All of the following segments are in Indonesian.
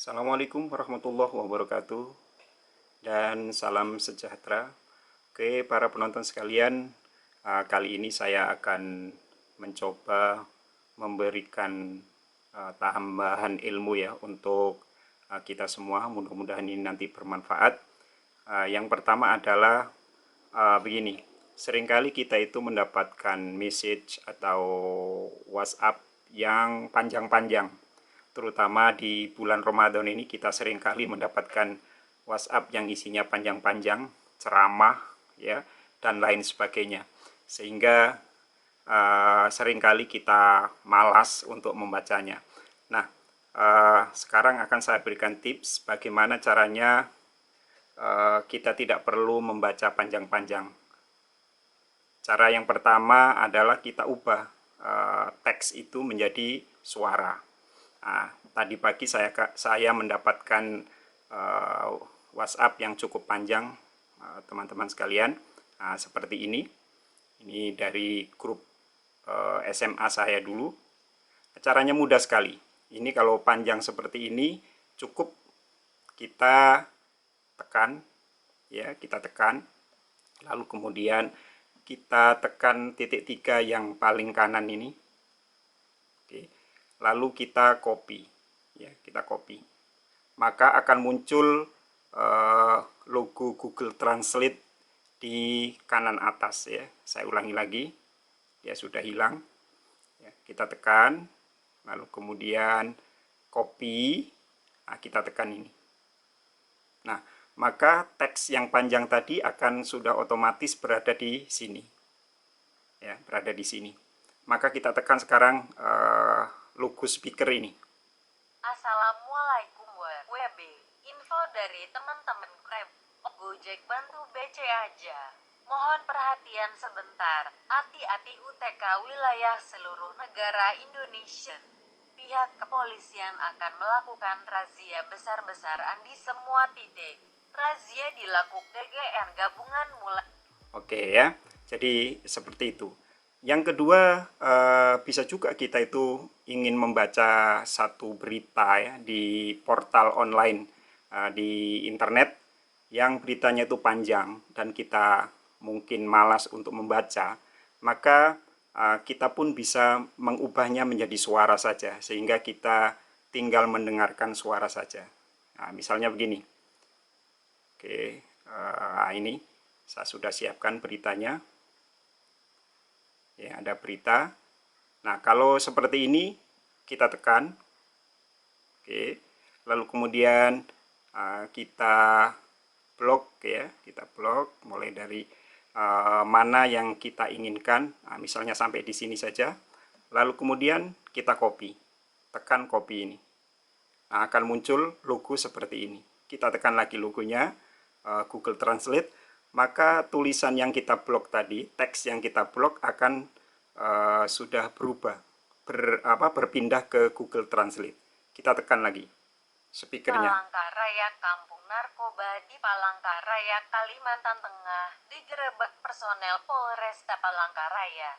Assalamualaikum warahmatullahi wabarakatuh dan salam sejahtera. Oke, para penonton sekalian, kali ini saya akan mencoba memberikan tambahan ilmu ya untuk kita semua. Mudah-mudahan ini nanti bermanfaat. Yang pertama adalah begini, seringkali kita itu mendapatkan message atau WhatsApp yang panjang-panjang. Terutama di bulan Ramadan ini kita seringkali mendapatkan WhatsApp yang isinya panjang-panjang, ceramah, ya, dan lain sebagainya. Sehingga seringkali kita malas untuk membacanya. Nah, sekarang akan saya berikan tips bagaimana caranya kita tidak perlu membaca panjang-panjang. Cara yang pertama adalah kita ubah teks itu menjadi suara. Nah, tadi pagi saya mendapatkan WhatsApp yang cukup panjang, teman-teman sekalian. Nah, seperti ini. Ini dari grup SMA saya dulu. Caranya mudah sekali. Ini kalau panjang seperti ini, cukup kita tekan, ya, kita tekan. Lalu kemudian kita tekan titik 3 yang paling kanan ini. Oke. Lalu kita copy, ya, kita copy, maka akan muncul logo Google Translate di kanan atas, ya. Saya ulangi lagi, ya, sudah hilang, ya, kita tekan, lalu kemudian copy, nah, kita tekan ini. Nah, maka teks yang panjang tadi akan sudah otomatis berada di sini, ya, berada di sini. Maka kita tekan sekarang logo speaker ini. Assalamualaikum WB. Info dari teman-teman Grab. Gojek bantu BC aja. Mohon perhatian sebentar. Hati-hati UTK wilayah seluruh negara Indonesia. Pihak kepolisian akan melakukan razia besar-besaran di semua titik. Razia dilakukan DGN gabungan mulai. Oke, ya. Jadi seperti itu. Yang kedua, bisa juga kita itu ingin membaca satu berita, ya, di portal online, di internet, yang beritanya itu panjang dan kita mungkin malas untuk membaca, maka kita pun bisa mengubahnya menjadi suara saja, sehingga kita tinggal mendengarkan suara saja. Nah, misalnya begini. Oke, ini saya sudah siapkan beritanya. Ya, ada berita. Nah, kalau seperti ini kita tekan, oke, lalu kemudian kita blok, ya, kita blok mulai dari mana yang kita inginkan. Nah, misalnya sampai di sini saja. Lalu kemudian kita copy, tekan copy ini. Nah, akan muncul logo seperti ini. Kita tekan lagi logonya, Google Translate. Maka tulisan yang kita blok tadi, teks yang kita blok akan sudah berubah, berpindah ke Google Translate. Kita tekan lagi speakernya. Palangkaraya, Kampung Narkoba di Palangkaraya, Kalimantan Tengah, digerebek personel Polresta Palangkaraya.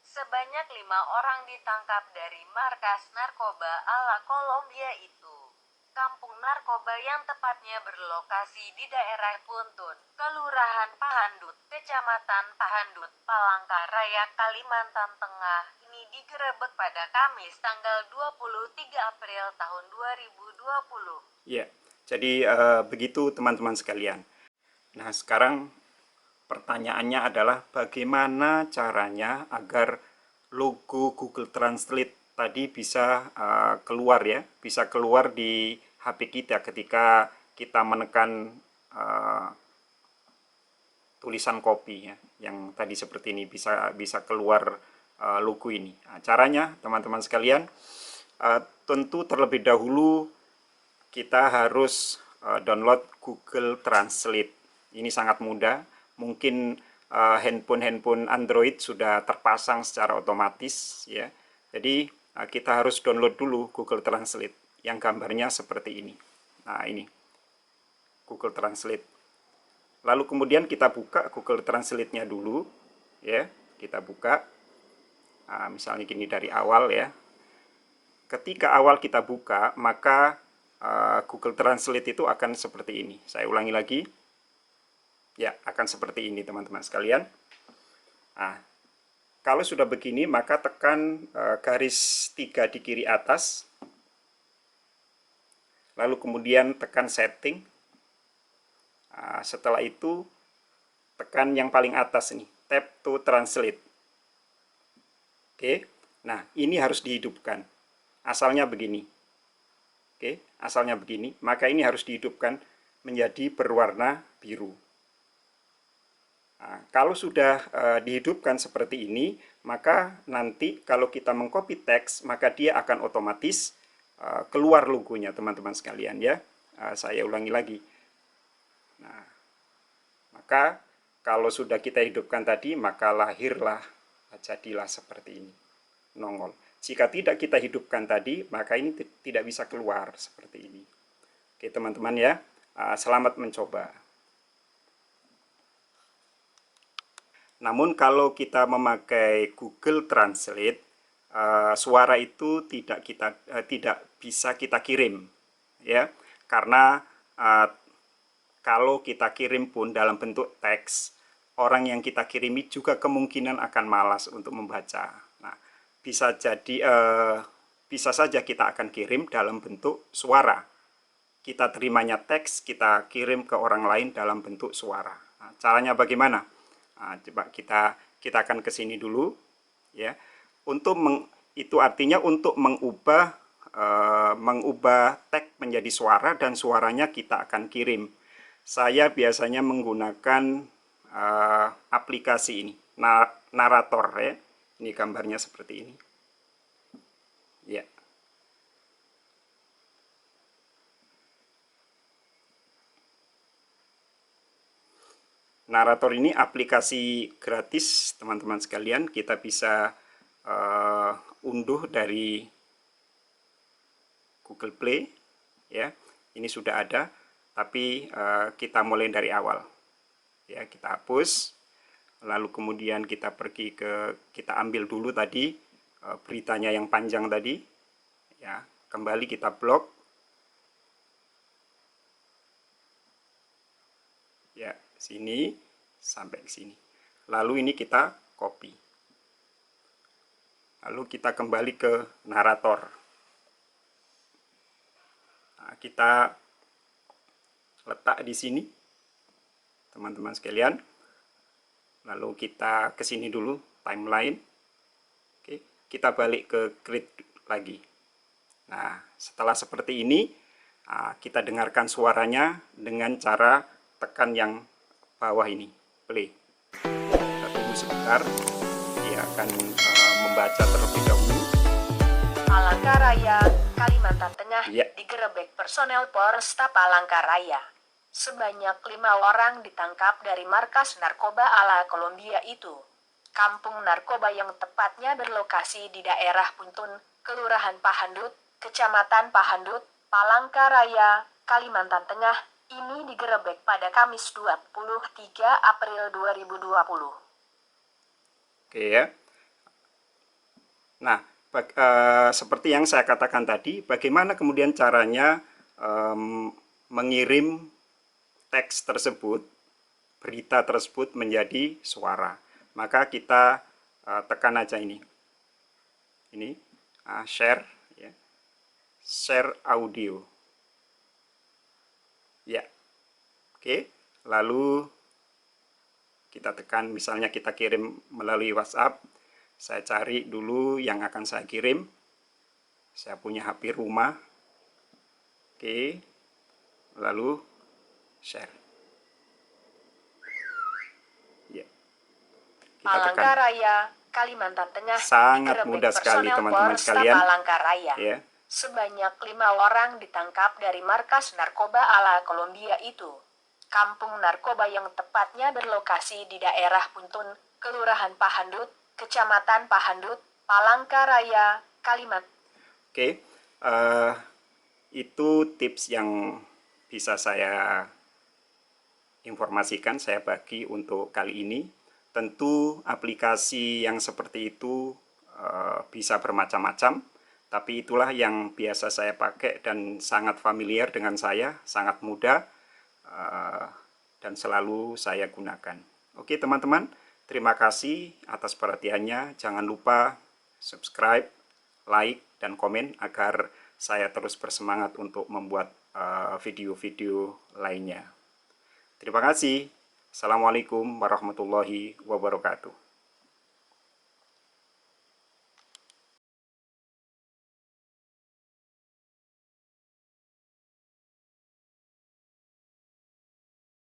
Sebanyak 5 orang ditangkap dari markas narkoba ala Kolombia itu. Kampung narkoba yang tepatnya berlokasi di daerah Puntun, Kelurahan Pahandut, Kecamatan Pahandut, Palangkaraya, Kalimantan Tengah, ini digerebek pada Kamis tanggal 23 April tahun 2020. Ya, jadi begitu teman-teman sekalian. Nah, sekarang pertanyaannya adalah bagaimana caranya agar logo Google Translate tadi bisa keluar, ya, bisa keluar di HP kita ketika kita menekan tulisan copy, ya, yang tadi seperti ini bisa keluar logo ini. Nah, caranya teman-teman sekalian, tentu terlebih dahulu kita harus download Google Translate. Ini sangat mudah. Mungkin handphone Android sudah terpasang secara otomatis, ya. Jadi kita harus download dulu Google Translate yang gambarnya seperti ini. Nah, ini Google Translate. Lalu kemudian kita buka Google Translate-nya dulu, ya. Kita buka. Misalnya gini dari awal, ya. Ketika awal kita buka, maka Google Translate itu akan seperti ini. Saya ulangi lagi. Ya, akan seperti ini teman-teman sekalian. Nah, kalau sudah begini, maka tekan garis 3 di kiri atas. Lalu kemudian tekan setting. Nah, setelah itu tekan yang paling atas nih, tap to translate. Oke, nah ini harus dihidupkan. Asalnya begini. Oke, asalnya begini, maka ini harus dihidupkan menjadi berwarna biru. Nah, kalau sudah dihidupkan seperti ini, maka nanti kalau kita mengcopy teks, maka dia akan otomatis keluar logonya, teman-teman sekalian ya. Saya ulangi lagi. Nah, maka kalau sudah kita hidupkan tadi, maka lahirlah, jadilah seperti ini, nongol. Jika tidak kita hidupkan tadi, maka ini tidak bisa keluar seperti ini. Oke teman-teman ya, selamat mencoba. Namun kalau kita memakai Google Translate, suara itu tidak bisa kita kirim, ya, karena kalau kita kirim pun dalam bentuk teks, orang yang kita kirimi juga kemungkinan akan malas untuk membaca. Nah, bisa saja kita akan kirim dalam bentuk suara. Kita terimanya teks, kita kirim ke orang lain dalam bentuk suara. Nah, caranya bagaimana? Nah, coba kita akan ke sini dulu, ya. Itu artinya untuk mengubah teks menjadi suara dan suaranya kita akan kirim. Saya biasanya menggunakan aplikasi ini, Narator ya. Ini gambarnya seperti ini. Ya. Narator ini aplikasi gratis, teman-teman sekalian. Kita bisa unduh dari Google Play, ya. Ini sudah ada, tapi kita mulai dari awal. Ya, kita hapus. Lalu kemudian kita kita ambil dulu tadi beritanya yang panjang tadi, ya, kembali kita blok, ya, sini sampai ke sini. Lalu ini kita copy, lalu kita kembali ke narator. Nah, kita letak di sini, teman-teman sekalian. Lalu kita ke sini dulu, timeline. Oke, kita balik ke grid lagi. Nah, setelah seperti ini, kita dengarkan suaranya dengan cara tekan yang bawah ini, play. Kita tunggu sebentar, dia akan membaca terlebih dahulu. Palangkaraya, Kalimantan Tengah, Ya. digerebek personel Polresta Palangkaraya. Sebanyak 5 orang ditangkap dari markas narkoba ala Kolombia itu. Kampung narkoba yang tepatnya berlokasi di daerah Puntun, Kelurahan Pahandut, Kecamatan Pahandut, Palangkaraya, Kalimantan Tengah, ini digerebek pada Kamis 23 April 2020. Oke ya. Nah, seperti yang saya katakan tadi, bagaimana kemudian caranya mengirim teks tersebut, berita tersebut menjadi suara. Maka kita tekan aja ini share, ya, share audio, ya. Oke, lalu kita tekan, misalnya kita kirim melalui WhatsApp. Saya cari dulu yang akan saya kirim. Saya punya HP rumah. Oke, lalu share. Ya. Palangkaraya, Kalimantan Tengah, sangat digerebek mudah sekali personel teman-teman Polresta sekalian. Palangkaraya. Ya. Sebanyak 5 orang ditangkap dari markas narkoba ala Kolombia itu. Kampung narkoba yang tepatnya berlokasi di daerah Puntun, Kelurahan Pahandut, Kecamatan Pahandut, Palangkaraya, Kalimantan. Oke, itu tips yang bisa saya informasikan, saya bagi untuk kali ini. Tentu aplikasi yang seperti itu bisa bermacam-macam, tapi itulah yang biasa saya pakai dan sangat familiar dengan saya, sangat mudah, dan selalu saya gunakan. Oke teman-teman, terima kasih atas perhatiannya. Jangan lupa subscribe, like, dan komen agar saya terus bersemangat untuk membuat video-video lainnya. Terima kasih. Assalamualaikum warahmatullahi wabarakatuh.